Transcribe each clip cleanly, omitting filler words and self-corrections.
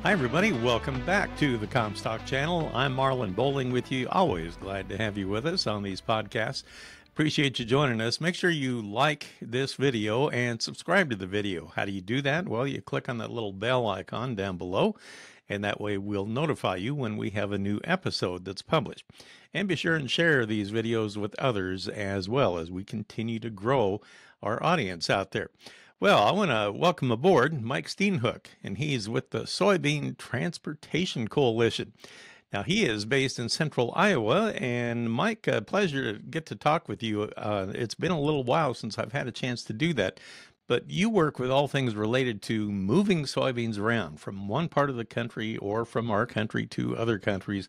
Hi, everybody. Welcome back to the Comstock Channel. I'm Marlon Bowling with you. Always glad to have you with us on these podcasts. Appreciate you joining us. Make sure you like this video and subscribe to the video. How do you do that? Well, you click on that little bell icon down below, and that way we'll notify you when we have a new episode that's published. And be sure and share these videos with others as well as we continue to grow our audience out there. Well, I want to welcome aboard Mike Steenhoek, and he's with the Soybean Transportation Coalition. Now, he is based in central Iowa, and Mike, a pleasure to get to talk with you. It's been a little while since I've had a chance to do that, but you work with all things related to moving soybeans around from one part of the country or from our country to other countries.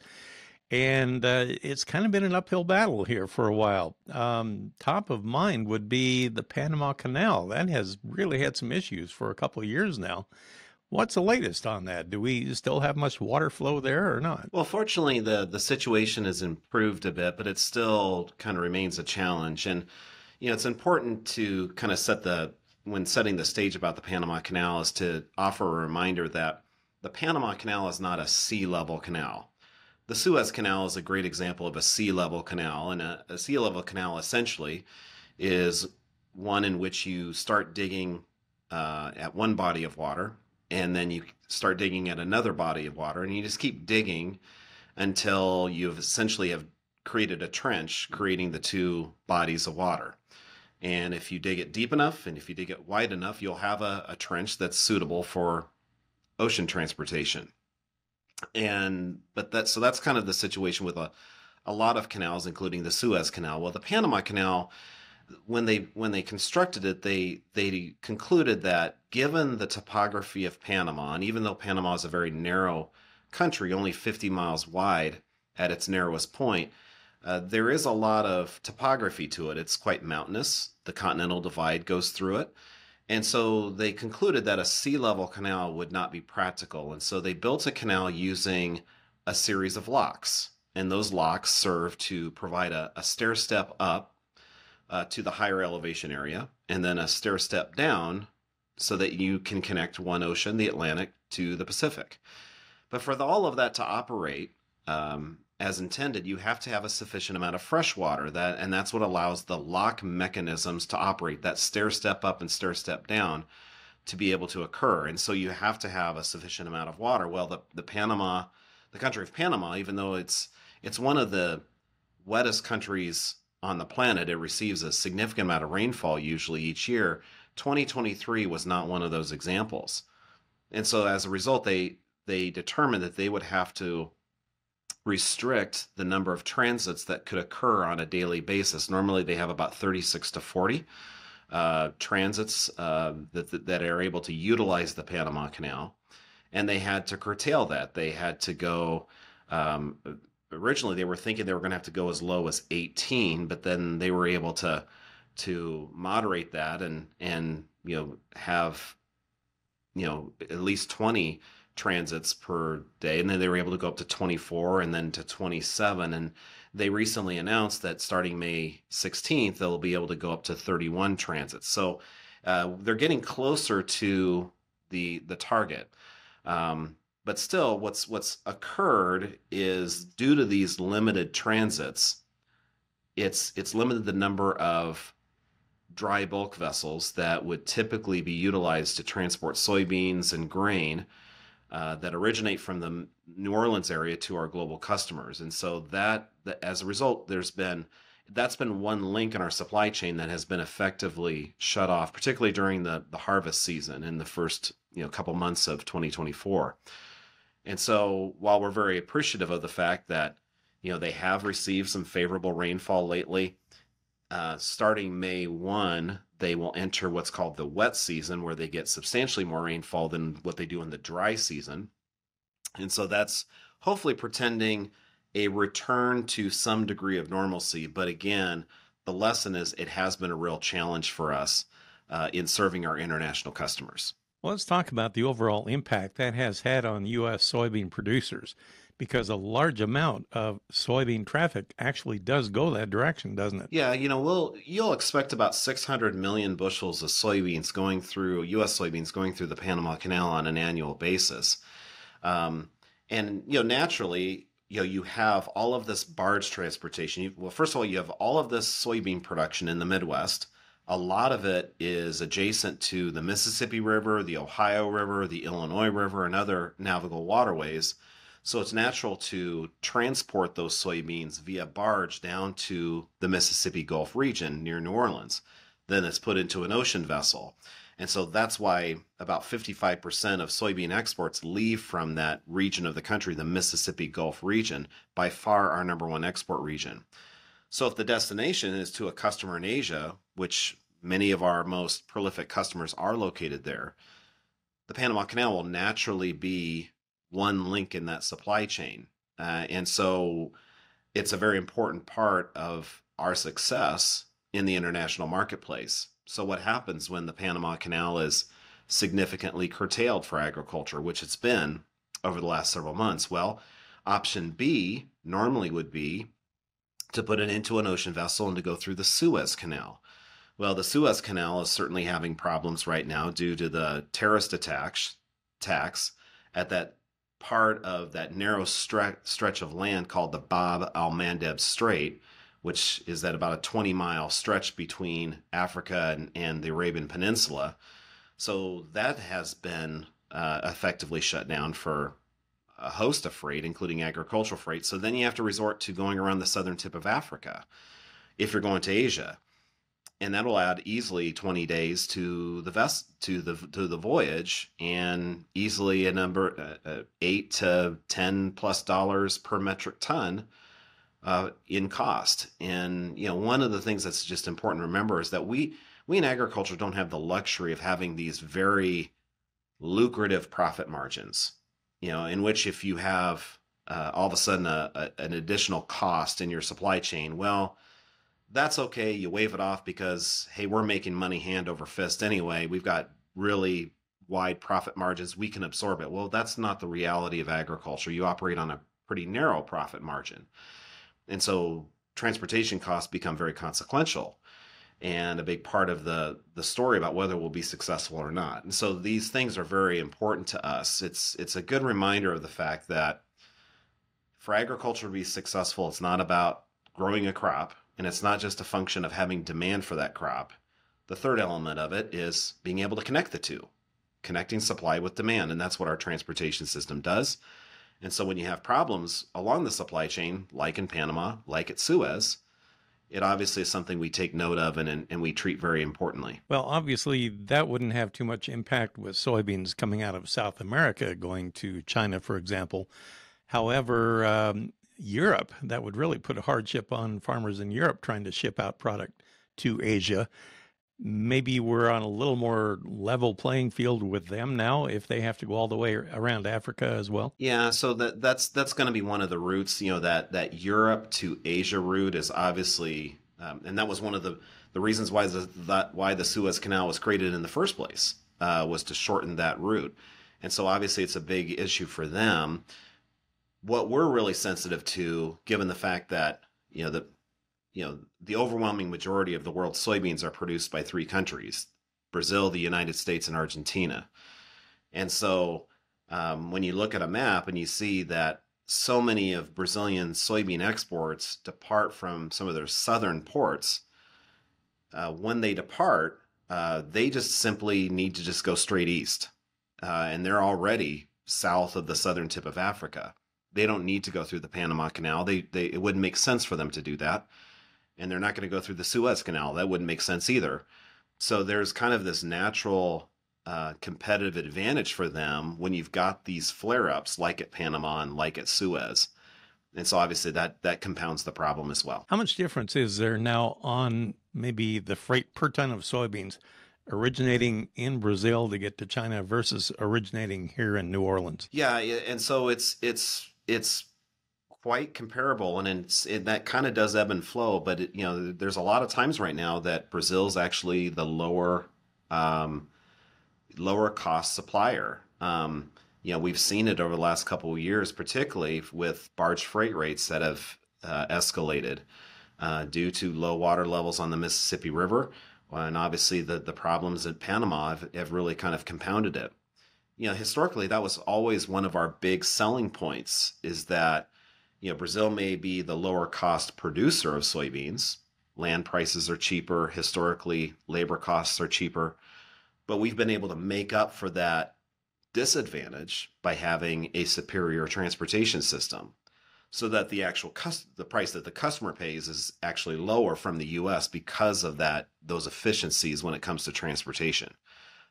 And it's kind of been an uphill battle here for a while. Top of mind would be the Panama Canal. That has really had some issues for a couple of years now. What's the latest on that? Do we still have much water flow there or not? Well, fortunately, the situation has improved a bit, but it still kind of remains a challenge. And, it's important to kind of when setting the stage about the Panama Canal is to offer a reminder that the Panama Canal is not a sea level canal. The Suez Canal is a great example of a sea level canal, and a sea level canal essentially is one in which you start digging at one body of water, and then you start digging at another body of water, and you just keep digging until you've essentially have created a trench, creating the two bodies of water. And if you dig it deep enough, and if you dig it wide enough, you'll have a trench that's suitable for ocean transportation. So that's kind of the situation with a lot of canals, including the Suez Canal. Well, the Panama Canal, when they constructed it, they concluded that given the topography of Panama, and even though Panama is a very narrow country, only 50 miles wide at its narrowest point, there is a lot of topography to it. It's quite mountainous. The Continental Divide goes through it. And so they concluded that a sea level canal would not be practical. And so they built a canal using a series of locks. And those locks serve to provide a stair step up to the higher elevation area, and then a stair step down so that you can connect one ocean, the Atlantic, to the Pacific. But for all of that to operate as intended, you have to have a sufficient amount of fresh water, and that's what allows the lock mechanisms to operate, that stair step up and stair step down, to be able to occur. And so you have to have a sufficient amount of water. Well, the country of Panama, even though it's one of the wettest countries on the planet, it receives a significant amount of rainfall usually each year. 2023 was not one of those examples. And so as a result, they determined that they would have to restrict the number of transits that could occur on a daily basis. Normally they have about 36 to 40 transits that are able to utilize the Panama Canal, and they had to curtail that. They had to go, originally they were thinking they were going to have to go as low as 18, but then they were able to moderate that and have at least 20 transits per day, and then they were able to go up to 24 and then to 27, and they recently announced that starting May 16th they'll be able to go up to 31 transits. So they're getting closer to the target, but still what's occurred is, due to these limited transits, it's limited the number of dry bulk vessels that would typically be utilized to transport soybeans and grain that originate from the New Orleans area to our global customers. And so that as a result, that's been one link in our supply chain that has been effectively shut off, particularly during the harvest season in the first couple months of 2024. And so while we're very appreciative of the fact that they have received some favorable rainfall lately, starting May 1, they will enter what's called the wet season, where they get substantially more rainfall than what they do in the dry season. And so that's hopefully portending a return to some degree of normalcy. But again, the lesson is it has been a real challenge for us in serving our international customers. Well, let's talk about the overall impact that has had on U.S. soybean producers, because a large amount of soybean traffic actually does go that direction, doesn't it? Yeah, you'll expect about 600 million bushels of soybeans going through, U.S. soybeans going through the Panama Canal on an annual basis. Um, and naturally, you have all of this barge transportation. Well, first of all, you have all of this soybean production in the Midwest. A lot of it is adjacent to the Mississippi River, the Ohio River, the Illinois River, and other navigable waterways. So it's natural to transport those soybeans via barge down to the Mississippi Gulf region near New Orleans. Then it's put into an ocean vessel. And so that's why about 55% of soybean exports leave from that region of the country, the Mississippi Gulf region, by far our number one export region. So if the destination is to a customer in Asia, which many of our most prolific customers are located there, the Panama Canal will naturally be one link in that supply chain. And so it's a very important part of our success in the international marketplace. So what happens when the Panama Canal is significantly curtailed for agriculture, which it's been over the last several months? Well, option B normally would be to put it into an ocean vessel and to go through the Suez Canal. Well, the Suez Canal is certainly having problems right now due to the terrorist attacks at that part of that narrow stretch of land called the Bab al-Mandeb Strait, which is at about a 20-mile stretch between Africa and the Arabian Peninsula. So that has been effectively shut down for a host of freight, including agricultural freight. So then you have to resort to going around the southern tip of Africa if you're going to Asia. And that'll add easily 20 days to the voyage, and easily a number $8 to $10+ per metric ton in cost. And one of the things that's just important to remember is that we in agriculture don't have the luxury of having these very lucrative profit margins. In which if you have all of a sudden an additional cost in your supply chain, well, that's okay. You wave it off because, hey, we're making money hand over fist anyway. We've got really wide profit margins. We can absorb it. Well, that's not the reality of agriculture. You operate on a pretty narrow profit margin. And so transportation costs become very consequential and a big part of the story about whether we'll be successful or not. And so these things are very important to us. It's a good reminder of the fact that for agriculture to be successful, it's not about growing a crop, and it's not just a function of having demand for that crop. The third element of it is being able to connect the two, connecting supply with demand, and that's what our transportation system does. And so when you have problems along the supply chain, like in Panama, like at Suez, it obviously is something we take note of and we treat very importantly. Well, obviously, that wouldn't have too much impact with soybeans coming out of South America going to China, for example. However, Europe, that would really put a hardship on farmers in Europe trying to ship out product to Asia. Maybe we're on a little more level playing field with them now if they have to go all the way around Africa as well. Yeah, so that's going to be one of the routes. That Europe to Asia route is obviously, and that was one of the reasons why the Suez Canal was created in the first place, was to shorten that route. And so obviously it's a big issue for them. What we're really sensitive to, given the fact that the overwhelming majority of the world's soybeans are produced by three countries: Brazil, the United States, and Argentina. And so when you look at a map and you see that so many of Brazilian soybean exports depart from some of their southern ports, when they depart, they just simply need to just go straight east. And they're already south of the southern tip of Africa. They don't need to go through the Panama Canal. It wouldn't make sense for them to do that. And they're not going to go through the Suez Canal. That wouldn't make sense either. So there's kind of this natural competitive advantage for them when you've got these flare-ups like at Panama and like at Suez. And so obviously that compounds the problem as well. How much difference is there now on maybe the freight per ton of soybeans originating in Brazil to get to China versus originating here in New Orleans? Yeah, and so it's quite comparable, and that kind of does ebb and flow. But there's a lot of times right now that Brazil's actually the lower cost supplier. We've seen it over the last couple of years, particularly with barge freight rates that have escalated due to low water levels on the Mississippi River. And obviously the problems at Panama have really kind of compounded it. historically, that was always one of our big selling points is that, Brazil may be the lower cost producer of soybeans. Land prices are cheaper. Historically, labor costs are cheaper. But we've been able to make up for that disadvantage by having a superior transportation system so that the price that the customer pays is actually lower from the US because of those efficiencies when it comes to transportation.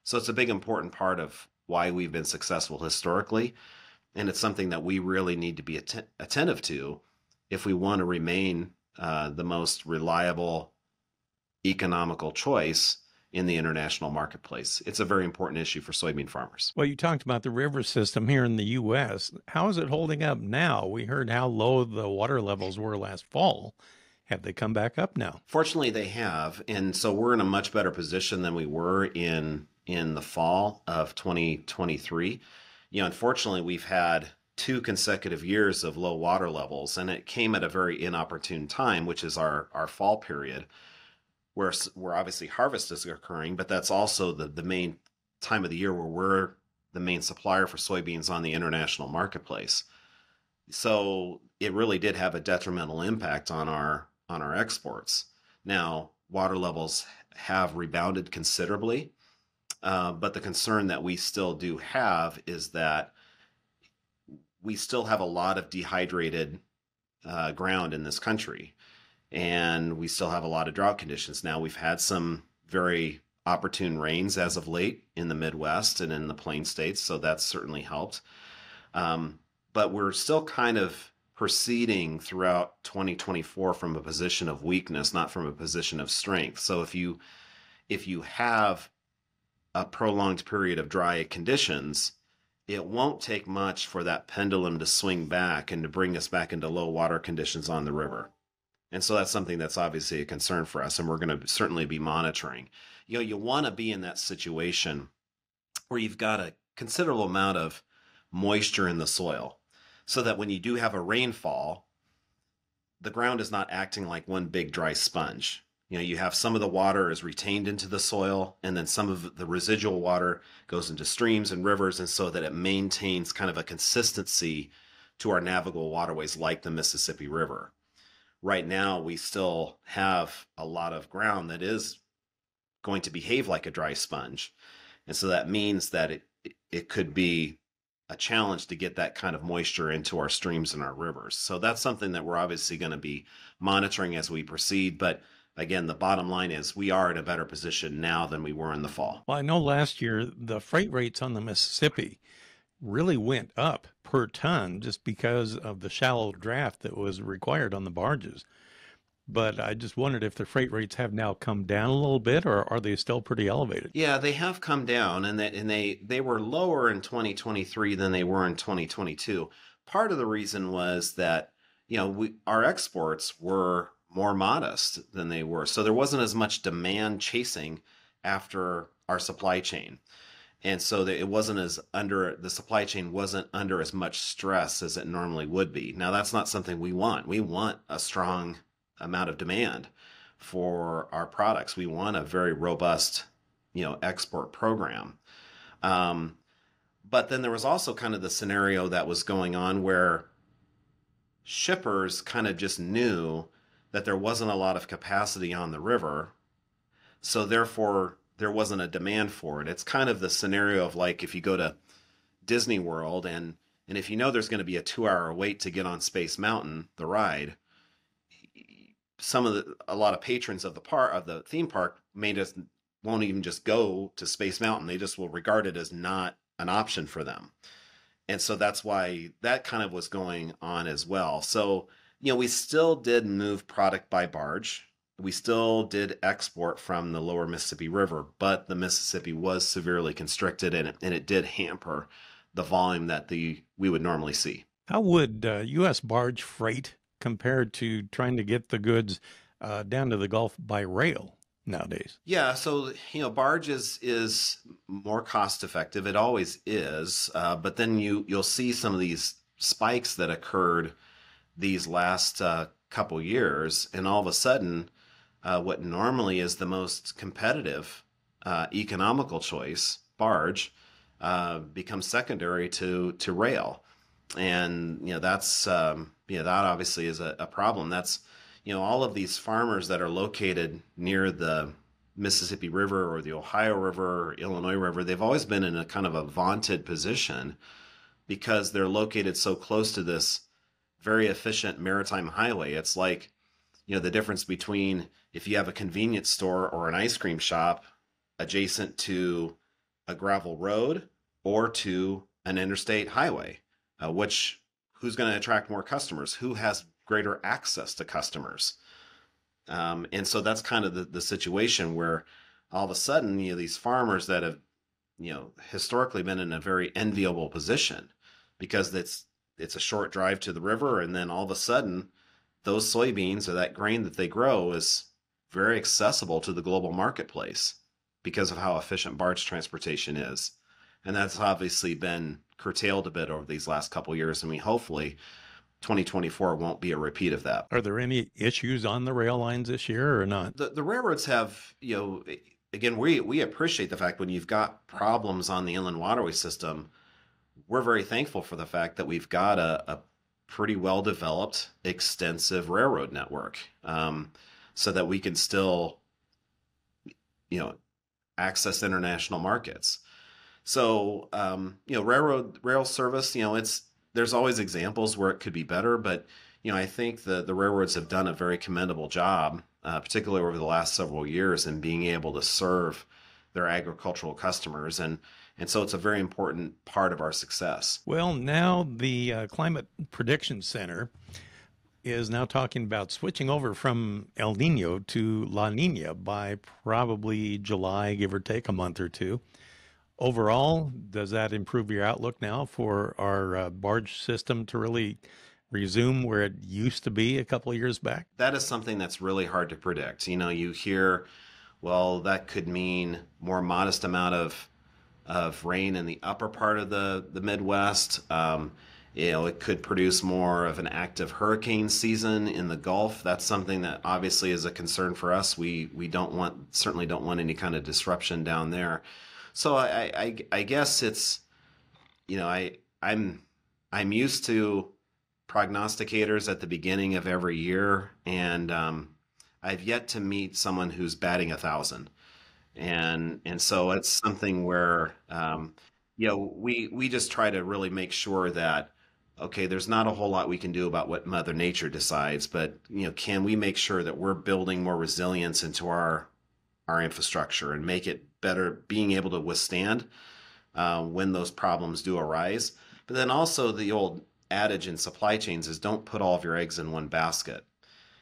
So it's a big important part of why we've been successful historically, and it's something that we really need to be attentive to if we want to remain the most reliable, economical choice in the international marketplace. It's a very important issue for soybean farmers. Well, you talked about the river system here in the U.S. How is it holding up now? We heard how low the water levels were last fall. Have they come back up now? Fortunately, they have. And so we're in a much better position than we were in the fall of 2023. Unfortunately, we've had 2 consecutive years of low water levels, and it came at a very inopportune time, which is our fall period, where obviously harvest is occurring, but that's also the main time of the year where we're the main supplier for soybeans on the international marketplace. So it really did have a detrimental impact on our exports. Now, water levels have rebounded considerably, but the concern that we still do have is that we still have a lot of dehydrated ground in this country. And we still have a lot of drought conditions. Now, we've had some very opportune rains as of late in the Midwest and in the Plain States, so that's certainly helped. But we're still kind of proceeding throughout 2024 from a position of weakness, not from a position of strength. So if you have a prolonged period of dry conditions, it won't take much for that pendulum to swing back and to bring us back into low water conditions on the river. And so that's something that's obviously a concern for us, and we're going to certainly be monitoring. You want to be in that situation where you've got a considerable amount of moisture in the soil so that when you do have a rainfall, the ground is not acting like one big dry sponge. You have some of the water is retained into the soil, and then some of the residual water goes into streams and rivers, and so that it maintains kind of a consistency to our navigable waterways like the Mississippi River. Right now, we still have a lot of ground that is going to behave like a dry sponge. And so that means that it could be a challenge to get that kind of moisture into our streams and our rivers. So that's something that we're obviously going to be monitoring as we proceed. But again, the bottom line is we are in a better position now than we were in the fall. Well, I know last year the freight rates on the Mississippi really went up per ton just because of the shallow draft that was required on the barges. But I just wondered if the freight rates have now come down a little bit, or are they still pretty elevated? Yeah, they have come down, and they were lower in 2023 than they were in 2022. Part of the reason was that our exports were more modest than they were, so there wasn't as much demand chasing after our supply chain. And so that the supply chain wasn't under as much stress as it normally would be. Now, that's not something we want. We want a strong amount of demand for our products. We want a very robust, export program. But then there was also kind of the scenario that was going on where shippers kind of just knew that there wasn't a lot of capacity on the river. So therefore, there wasn't a demand for it. It's kind of the scenario of like if you go to Disney World and if you know there's going to be a 2-hour wait to get on Space Mountain, the ride, a lot of patrons of the theme park won't even just go to Space Mountain. They just will regard it as not an option for them. And so that's why that kind of was going on as well. So, we still did move product by barge. We still did export from the lower Mississippi River, but the Mississippi was severely constricted, and it did hamper the volume that we would normally see. How would U.S. barge freight compare to trying to get the goods down to the Gulf by rail nowadays? Yeah, so barge is more cost effective. It always is, but then you'll see some of these spikes that occurred these last couple years, and all of a sudden, what normally is the most competitive, economical choice, barge, becomes secondary to rail. And that's that obviously is a problem. That's all of these farmers that are located near the Mississippi River or the Ohio River or Illinois River, they've always been in a kind of a vaunted position because they're located so close to this very efficient maritime highway. It's like, the difference between if you have a convenience store or an ice cream shop adjacent to a gravel road or to an interstate highway, who's going to attract more customers? Who has greater access to customers? And so that's kind of the situation where all of a sudden, these farmers that have, historically been in a very enviable position because it's a short drive to the river. And then all of a sudden those soybeans or that grain that they grow is very accessible to the global marketplace because of how efficient barge transportation is. And that's obviously been curtailed a bit over these last couple of years. I mean, hopefully 2024 won't be a repeat of that. Are there any issues on the rail lines this year or not? The railroads have, again, we appreciate the fact when you've got problems on the inland waterway system, we're very thankful for the fact that we've got a pretty well-developed, extensive railroad network, so that we can still, access international markets. So, rail service, there's always examples where it could be better, but, I think the railroads have done a very commendable job, particularly over the last several years, in being able to serve their agricultural customers. And so it's a very important part of our success. Well, now the Climate Prediction Center is now talking about switching over from El Nino to La Nina by probably July, give or take a month or two. Overall, does that improve your outlook now for our barge system to really resume where it used to be a couple of years back? That is something that's really hard to predict. You hear, well, that could mean more modest amount of rain in the upper part of the Midwest. It could produce more of an active hurricane season in the Gulf. That's something that obviously is a concern for us. We certainly don't want any kind of disruption down there. So I guess it's, I'm used to prognosticators at the beginning of every year, and I've yet to meet someone who's batting 1,000, and so it's something where we just try to really make sure that, okay, there's not a whole lot we can do about what Mother Nature decides, but can we make sure that we're building more resilience into our infrastructure and make it better, being able to withstand when those problems do arise. But then also the old adage in supply chains is don't put all of your eggs in one basket.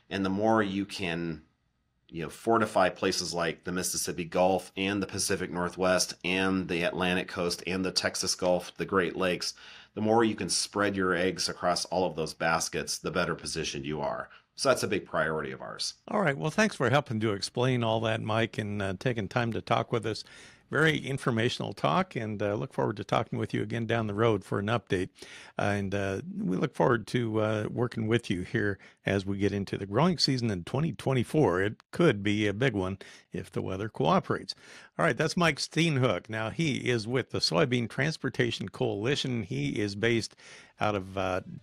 And the more you can, fortify places like the Mississippi Gulf and the Pacific Northwest and the Atlantic coast and the Texas Gulf, the Great Lakes, the more you can spread your eggs across all of those baskets, the better positioned you are. So that's a big priority of ours. All right. Well, thanks for helping to explain all that, Mike, and taking time to talk with us. Very informational talk, and look forward to talking with you again down the road for an update. And we look forward to working with you here as we get into the growing season in 2024. It could be a big one if the weather cooperates. All right, that's Mike Steenhoek. Now, he is with the Soybean Transportation Coalition. He is based out of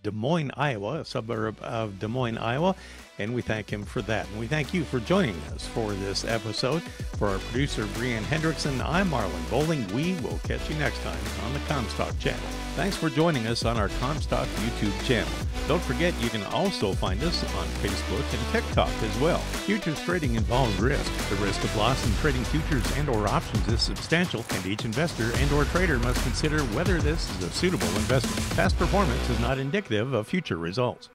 Des Moines, Iowa, a suburb of Des Moines, Iowa, and we thank him for that. And we thank you for joining us for this episode. For our producer, Brianne Hendrickson, I'm Marlon Bowling. We will catch you next time on the Comstock Channel. Thanks for joining us on our Comstock YouTube channel. Don't forget, you can also find us on Facebook and TikTok as well. Futures trading involves risk. The risk of loss in trading futures and or options is substantial, and each investor and or trader must consider whether this is a suitable investment. Past performance is not indicative of future results.